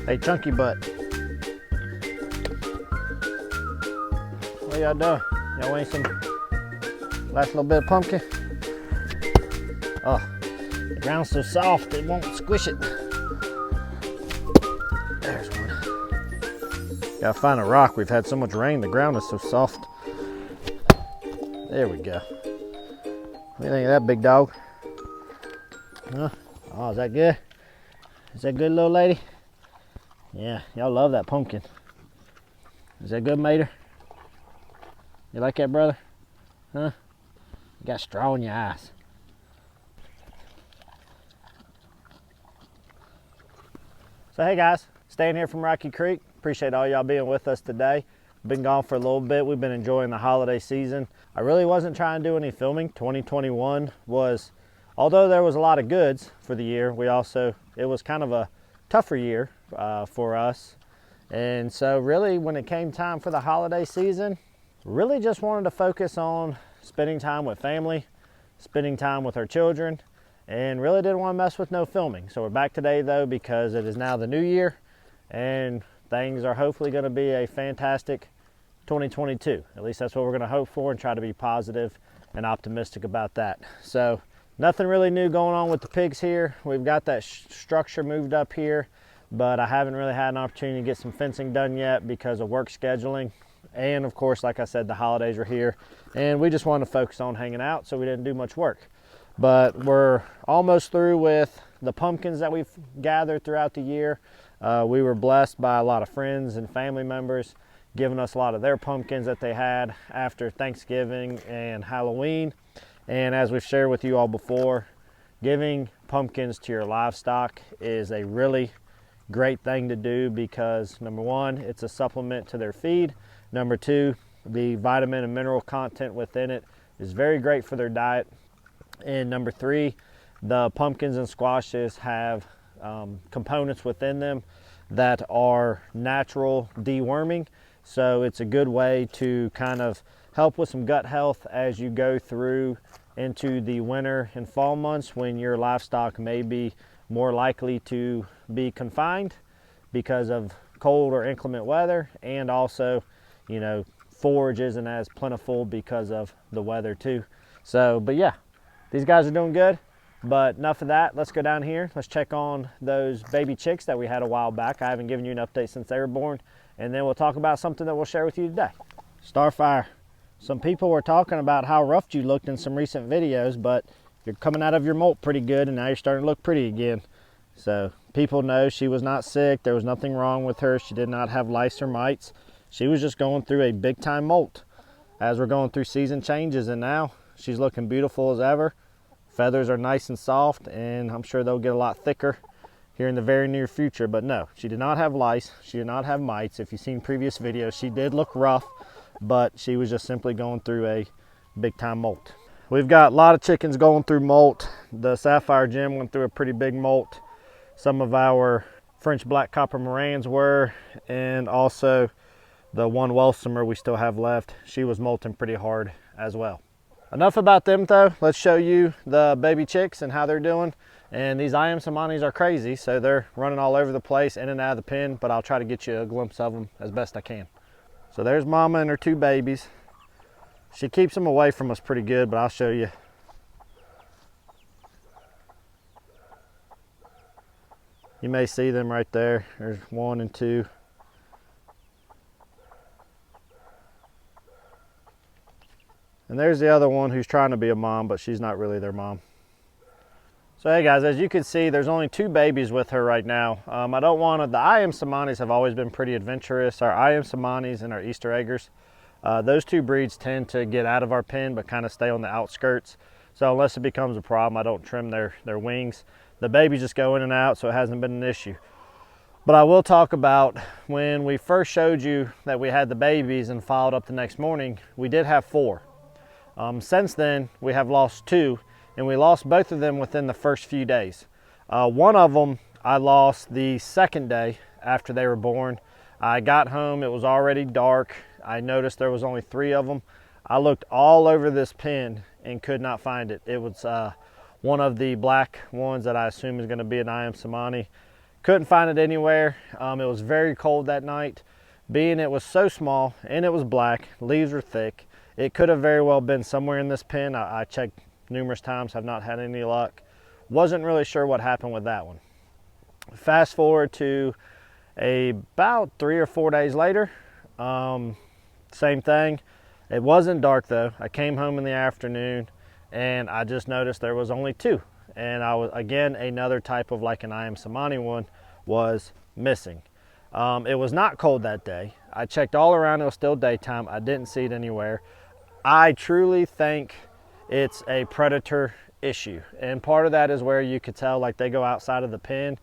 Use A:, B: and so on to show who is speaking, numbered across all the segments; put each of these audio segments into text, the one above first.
A: Hey, chunky butt. What y'all doing? Y'all want some last little bit of pumpkin? Oh, the ground's so soft it won't squish it. There's one. Gotta find a rock. We've had so much rain, the ground is so soft. There we go. What do you think of that, big dog? Huh? Oh, is that good? Is that good, little lady? Yeah, y'all love that pumpkin. Is that good, Mater? You like that, brother? Huh? You got straw in your eyes. So hey guys, staying here from Rocky Creek. Appreciate all y'all being with us today. Been gone for a little bit. We've been enjoying the holiday season. I really wasn't trying to do any filming. 2021 was, although there was a lot of goods for the year, it was kind of a tougher year for us. And so really when it came time for the holiday season, really just wanted to focus on spending time with family, spending time with our children, and really didn't want to mess with no filming. So we're back today though, because it is now the new year and things are hopefully going to be a fantastic 2022. At least that's what we're going to hope for and try to be positive and optimistic about that. So nothing really new going on with the pigs here. We've got that structure moved up here, but I haven't really had an opportunity to get some fencing done yet because of work scheduling. And of course, like I said, the holidays are here and we just wanted to focus on hanging out, so we didn't do much work. But we're almost through with the pumpkins that we've gathered throughout the year. We were blessed by a lot of friends and family members giving us a lot of their pumpkins that they had after Thanksgiving and Halloween. And as we've shared with you all before, giving pumpkins to your livestock is a really great thing to do because number one, it's a supplement to their feed. Number two, the vitamin and mineral content within it is very great for their diet. And number three, the pumpkins and squashes have components within them that are natural deworming. So it's a good way to kind of help with some gut health as you go through into the winter and fall months when your livestock may be more likely to be confined because of cold or inclement weather, and also, you know, forage isn't as plentiful because of the weather too. So, but yeah, these guys are doing good. But enough of that, let's go down here. Let's check on those baby chicks that we had a while back. I haven't given you an update since they were born. And then we'll talk about something that we'll share with you today. Starfire, some people were talking about how rough you looked in some recent videos, but you're coming out of your molt pretty good and now you're starting to look pretty again. So people know she was not sick. There was nothing wrong with her. She did not have lice or mites. She was just going through a big time molt as we're going through season changes, and now she's looking beautiful as ever. Feathers are nice and soft, and I'm sure they'll get a lot thicker here in the very near future. But no, she did not have lice. She did not have mites. If you've seen previous videos, she did look rough, but she was just simply going through a big time molt. We've got a lot of chickens going through molt. The Sapphire Gem went through a pretty big molt. Some of our French Black Copper Morans were, and also the one Welsomer we still have left. She was molting pretty hard as well. Enough about them though. Let's show you the baby chicks and how they're doing. And these I Am Samanis are crazy, so they're running all over the place in and out of the pen, but I'll try to get you a glimpse of them as best I can. So there's Mama and her two babies. She keeps them away from us pretty good, but I'll show you. You may see them right there. There's one and two. And there's the other one who's trying to be a mom, but she's not really their mom. So hey guys, as you can see, there's only two babies with her right now. I don't want to, the I Am Samanis have always been pretty adventurous. Our I Am Samanis and our Easter Eggers. Those two breeds tend to get out of our pen, but kind of stay on the outskirts. So unless it becomes a problem, I don't trim their wings. The babies just go in and out, so it hasn't been an issue. But I will talk about when we first showed you that we had the babies and followed up the next morning, we did have 4. Since then, we have lost 2, and we lost both of them within the first few days. One of them I lost the second day after they were born. I got home, it was already dark. I noticed there was only 3 of them. I looked all over this pen and could not find it. It was one of the black ones that I assume is going to be an I Am Samani. Couldn't find it anywhere. It was very cold that night. Being it was so small and it was black, leaves were thick, it could have very well been somewhere in this pen. I checked numerous times, have not had any luck. Wasn't really sure what happened with that one. Fast forward to about 3 or 4 days later, same thing. It wasn't dark though. I came home in the afternoon and I just noticed there was only 2. And I was, again, another type of like an I am Samani one was missing. It was not cold that day. I checked all around, it was still daytime. I didn't see it anywhere. I truly think it's a predator issue. And part of that is where you could tell like they go outside of the pen.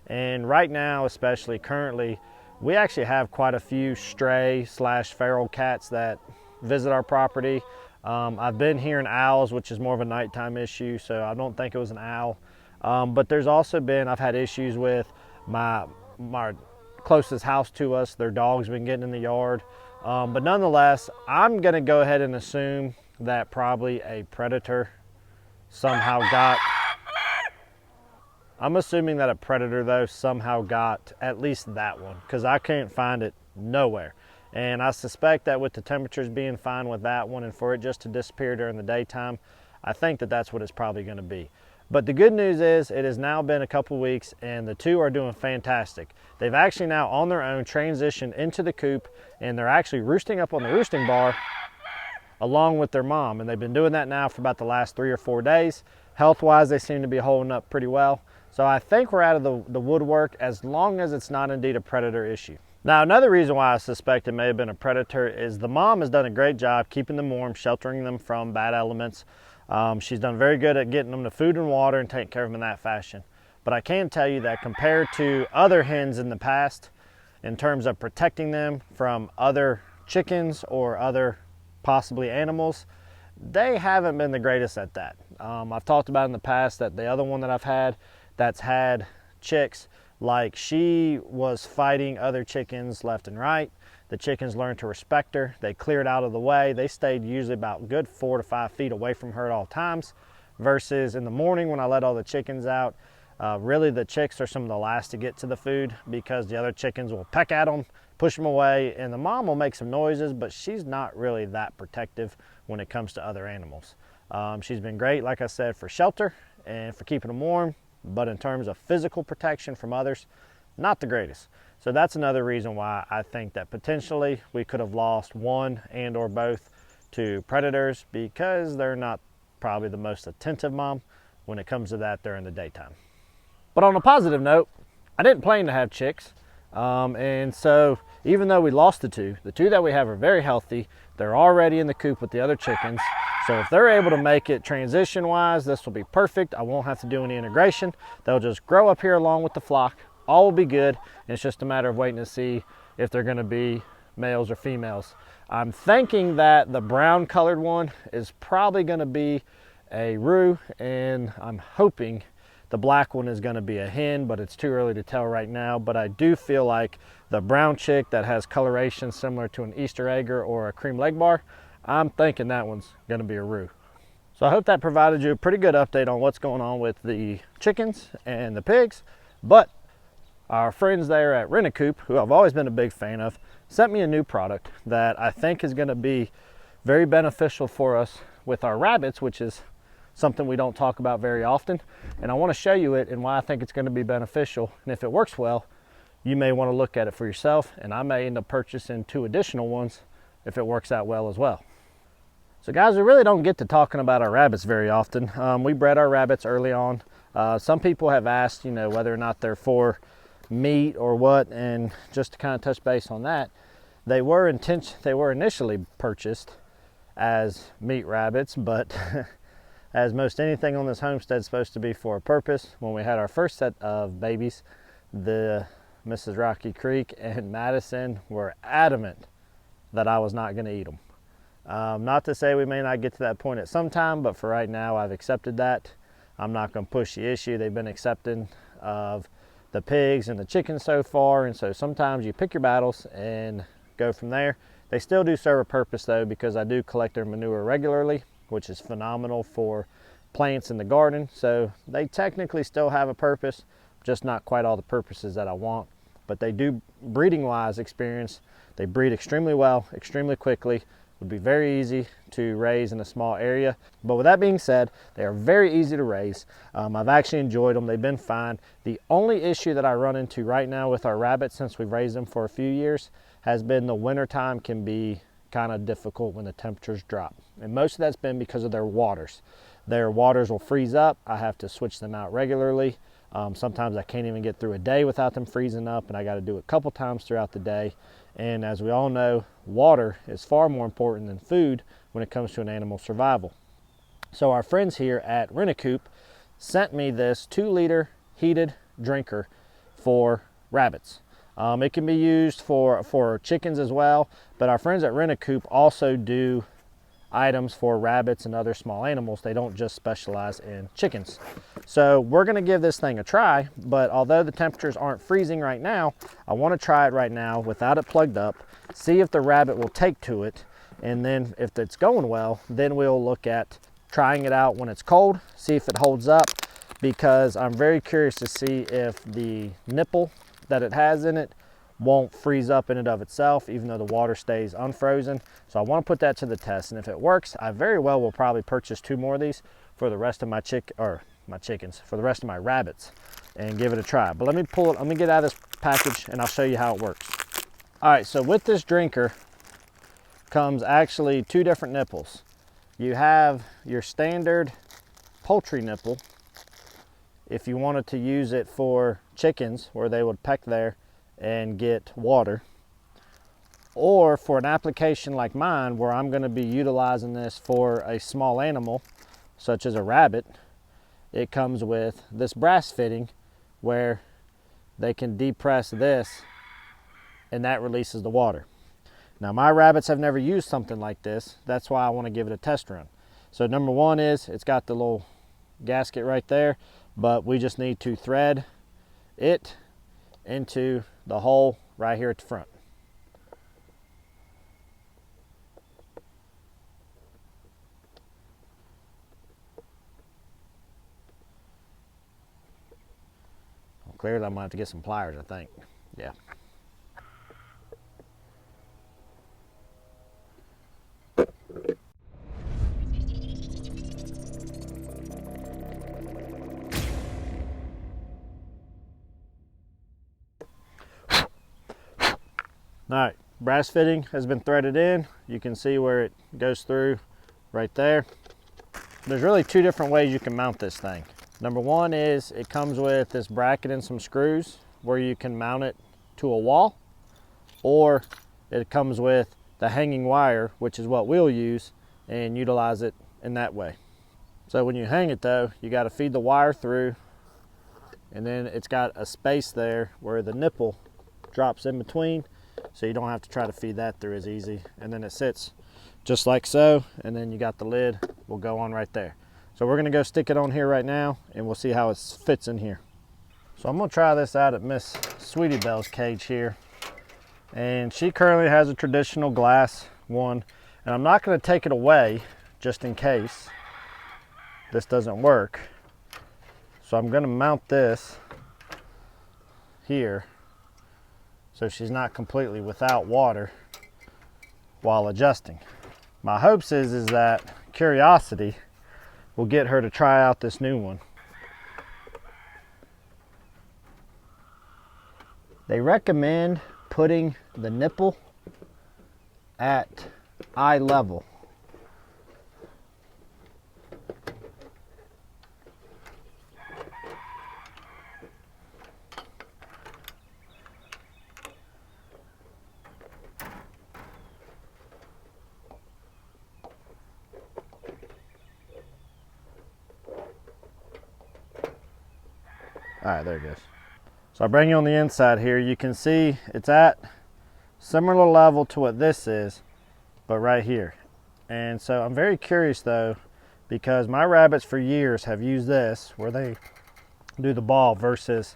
A: And right now, especially currently, we actually have quite a few stray / feral cats that visit our property. I've been hearing owls, which is more of a nighttime issue, so I don't think it was an owl. But there's also been, I've had issues with my closest house to us. Their dog's been getting in the yard. But nonetheless, I'm gonna go ahead and assume that probably a predator somehow got, I'm assuming that a predator though somehow got at least that one, because I can't find it nowhere. And I suspect that with the temperatures being fine with that one and for it just to disappear during the daytime, I think that that's what it's probably going to be. But the good news is it has now been a couple weeks and the 2 are doing fantastic. They've actually now on their own transitioned into the coop and they're actually roosting up on the roosting bar along with their mom. And they've been doing that now for about the last 3 or 4 days. Health-wise, they seem to be holding up pretty well. So I think we're out of the woodwork as long as it's not indeed a predator issue. Now, another reason why I suspect it may have been a predator is the mom has done a great job keeping them warm, sheltering them from bad elements. She's done very good at getting them the food and water and taking care of them in that fashion. But I can tell you that compared to other hens in the past, in terms of protecting them from other chickens or other possibly animals, they haven't been the greatest at that. I've talked about in the past that the other one that I've had that's had chicks, like she was fighting other chickens left and right. The chickens learned to respect her. They cleared out of the way. They stayed usually about good 4 to 5 feet away from her at all times. Versus in the morning when I let all the chickens out, really the chicks are some of the last to get to the food because the other chickens will peck at them, push them away, and the mom will make some noises, but she's not really that protective when it comes to other animals. She's been great, like I said, for shelter and for keeping them warm. But in terms of physical protection from others, not the greatest. So that's another reason why I think that potentially we could have lost one and or both to predators, because they're not probably the most attentive mom when it comes to that during the daytime. But on a positive note, I didn't plan to have chicks. And so even though we lost the 2 that we have are very healthy. They're already in the coop with the other chickens. So if they're able to make it transition wise, this will be perfect. I won't have to do any integration. They'll just grow up here along with the flock. All will be good. And it's just a matter of waiting to see if they're going to be males or females. I'm thinking that the brown colored one is probably going to be a roux, and I'm hoping the black one is going to be a hen, but it's too early to tell right now. But I do feel like the brown chick that has coloration similar to an Easter egger or a cream leg bar, I'm thinking that one's going to be a roux. So I hope that provided you a pretty good update on what's going on with the chickens and the pigs. But our friends there at Rent A Coop, who I've always been a big fan of, sent me a new product that I think is going to be very beneficial for us with our rabbits, which is something we don't talk about very often. And I want to show you it and why I think it's going to be beneficial. And if it works well, you may want to look at it for yourself, and I may end up purchasing 2 additional ones if it works out well as well. So guys, we really don't get to talking about our rabbits very often. We bred our rabbits early on. Some people have asked, whether or not they're for meat or what, and just to kind of touch base on that, they were initially purchased as meat rabbits, but as most anything on this homestead is supposed to be for a purpose. When we had our first set of babies, the Mrs. Rocky Creek and Madison were adamant that I was not going to eat them. Not to say we may not get to that point at some time, but for right now I've accepted that. I'm not going to push the issue. They've been accepting of the pigs and the chickens so far, and so sometimes you pick your battles and go from there. They still do serve a purpose though, because I do collect their manure regularly, which is phenomenal for plants in the garden. So they technically still have a purpose, just not quite all the purposes that I want. But they do, breeding wise experience, they breed extremely well, extremely quickly, would be very easy to raise in a small area. But with that being said, they are very easy to raise. I've actually enjoyed them. They've been fine. The only issue that I run into right now with our rabbits, since we've raised them for a few years, has been the wintertime can be kind of difficult when the temperatures drop. And most of that's been because of their waters. Their waters will freeze up. I have to switch them out regularly. Sometimes I can't even get through a day without them freezing up, and I got to do it a couple times throughout the day. And as we all know, water is far more important than food when it comes to an animal's survival. So our friends here at Rent A Coop sent me this 2-liter heated drinker for rabbits. It can be used for chickens as well, but our friends at Rent A Coop also do items for rabbits and other small animals. They don't just specialize in chickens. So we're going to give this thing a try, but although the temperatures aren't freezing right now, I want to try it right now without it plugged up, see if the rabbit will take to it, and then if it's going well, then we'll look at trying it out when it's cold, see if it holds up, because I'm very curious to see if the nipple that it has in it won't freeze up in and of itself, even though the water stays unfrozen. So I want to put that to the test, and if it works, I very well will probably purchase 2 more of these for the rest of my chickens, for the rest of my rabbits, and give it a try. But let me pull it, let me get out of this package and I'll show you how it works. All right, so with this drinker comes actually 2 different nipples. You have your standard poultry nipple, if you wanted to use it for chickens where they would peck there and get water, or for an application like mine where I'm going to be utilizing this for a small animal such as a rabbit, it comes with this brass fitting where they can depress this and that releases the water. Now my rabbits have never used something like this. That's why I want to give it a test run. So number one is it's got the little gasket right there, but we just need to thread it into the hole right here at the front. Well, clearly I'm gonna have to get some pliers, I think. Yeah. All right, brass fitting has been threaded in. You can see where it goes through right there. There's really 2 different ways you can mount this thing. Number one is it comes with this bracket and some screws where you can mount it to a wall, or it comes with the hanging wire, which is what we'll use and utilize it in that way. So when you hang it though, you got to feed the wire through, and then it's got a space there where the nipple drops in between, so you don't have to try to feed that through as easy. And then it sits just like so, and then you got the lid will go on right there. So we're gonna go stick it on here right now and we'll see how it fits in here. So I'm gonna try this out at Miss Sweetie Belle's cage here. And she currently has a traditional glass one, and I'm not gonna take it away just in case this doesn't work. So I'm gonna mount this here so she's not completely without water while adjusting. My hopes is that curiosity will get her to try out this new one. They recommend putting the nipple at eye level. All right, there it goes. So I bring you on the inside here. You can see it's at similar level to what this is, but right here. And so I'm very curious though, because my rabbits for years have used this where they do the ball versus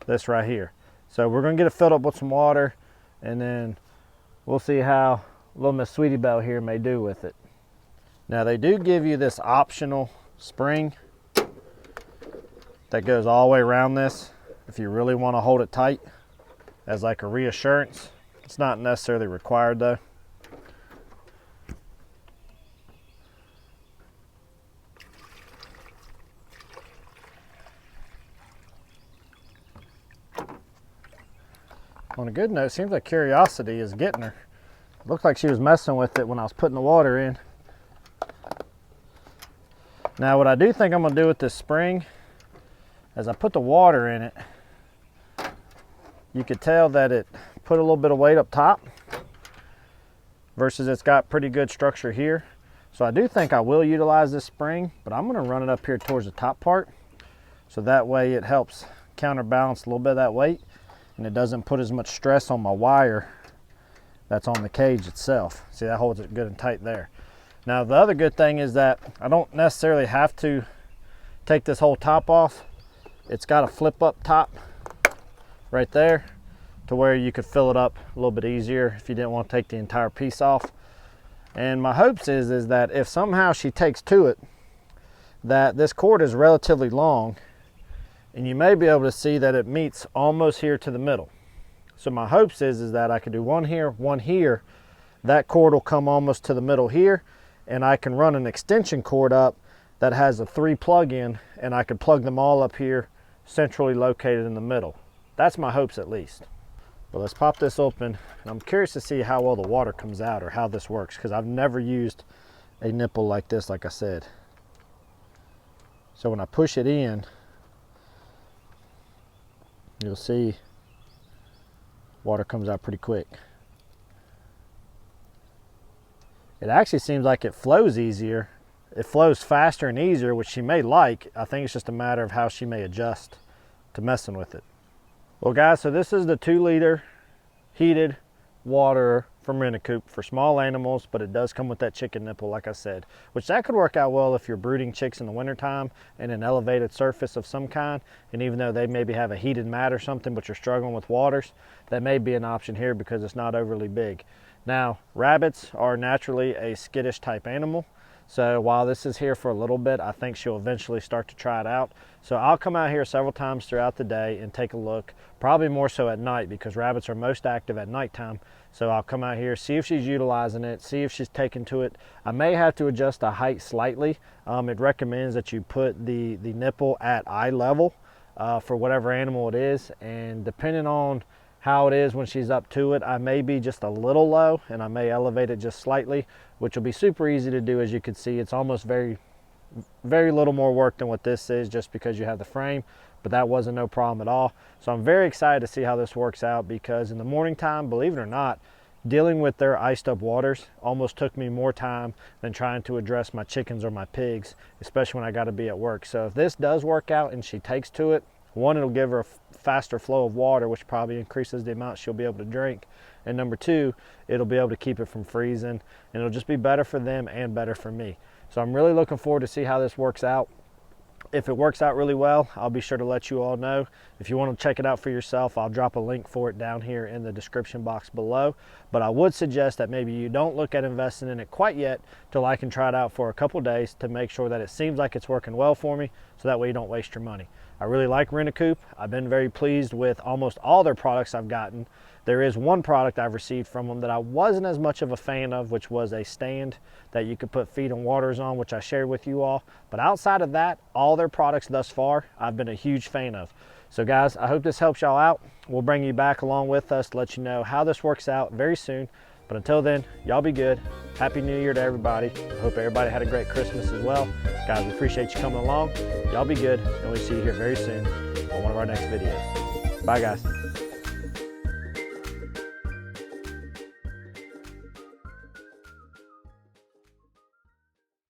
A: this right here. So we're gonna get it filled up with some water, and then we'll see how little Miss Sweetie Belle here may do with it. Now they do give you this optional spring that goes all the way around this if you really want to hold it tight as like a reassurance. It's not necessarily required though. On a good note, it seems like Curiosity is getting her. It looked like she was messing with it when I was putting the water in. Now what I do think I'm gonna do with this spring, as I put the water in it, you could tell that it put a little bit of weight up top versus it's got pretty good structure here. So I do think I will utilize this spring, but I'm gonna run it up here towards the top part. So that way it helps counterbalance a little bit of that weight, and it doesn't put as much stress on my wire that's on the cage itself. See, that holds it good and tight there. Now the other good thing is that I don't necessarily have to take this whole top off. It's got a flip up top right there to where you could fill it up a little bit easier if you didn't want to take the entire piece off. And my hopes is that if somehow she takes to it, that this cord is relatively long, and you may be able to see that it meets almost here to the middle. So my hopes is that I could do one here, that cord will come almost to the middle here, and I can run an extension cord up that has a 3 plug-in, and I could plug them all up here centrally located in the middle. That's my hopes at least. But let's pop this open, and I'm curious to see how well the water comes out or how this works, because I've never used a nipple like this, like I said. So when I push it in, you'll see water comes out pretty quick. It actually seems like it flows easier. It flows faster and easier, which she may like. I think it's just a matter of how she may adjust to messing with it. Well guys, so this is the 2-liter heated water from Rent A Coop for small animals, but it does come with that chicken nipple, like I said, which that could work out well if you're brooding chicks in the wintertime in an elevated surface of some kind. And even though they maybe have a heated mat or something, but you're struggling with waters, that may be an option here because it's not overly big. Now, rabbits are naturally a skittish type animal. So while this is here for a little bit, I think she'll eventually start to try it out. So I'll come out here several times throughout the day and take a look, probably more so at night because rabbits are most active at nighttime. So I'll come out here, see if she's utilizing it, see if she's taken to it. I may have to adjust the height slightly. It recommends that you put the nipple at eye level for whatever animal it is. And depending on how it is when she's up to it, I may be just a little low and I may elevate it just slightly, which will be super easy to do. As you can see, it's almost very little more work than what this is just because you have the frame, but that wasn't no problem at all. So I'm very excited to see how this works out because in the morning time, believe it or not, dealing with their iced up waters almost took me more time than trying to address my chickens or my pigs, especially when I got to be at work. So if this does work out and she takes to it, one, it'll give her a faster flow of water, which probably increases the amount she'll be able to drink. And number 2, it'll be able to keep it from freezing, and it'll just be better for them and better for me. So I'm really looking forward to see how this works out. If it works out really well, I'll be sure to let you all know. If you want to check it out for yourself, I'll drop a link for it down here in the description box below. But I would suggest that maybe you don't look at investing in it quite yet till I can try it out for a couple days to make sure that it seems like it's working well for me, so that way you don't waste your money. I really like Rent A Coop. I've been very pleased with almost all their products I've gotten. There is one product I've received from them that I wasn't as much of a fan of, which was a stand that you could put feed and waters on, which I shared with you all. But outside of that, all their products thus far, I've been a huge fan of. So guys, I hope this helps y'all out. We'll bring you back along with us to let you know how this works out very soon. But until then, y'all be good. Happy New Year to everybody. I hope everybody had a great Christmas as well. Guys, we appreciate you coming along. Y'all be good, and we'll see you here very soon on one of our next videos. Bye, guys.